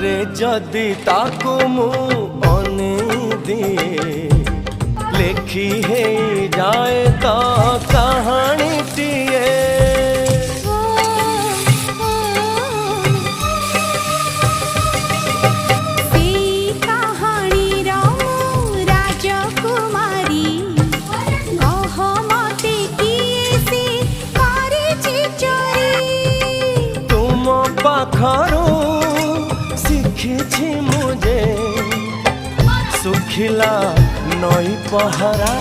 रे जदि ताकू मु दिए लिखी है जाए तो कहानी टीए पाखरू शिखी मुझे सुखिला नई पहरा।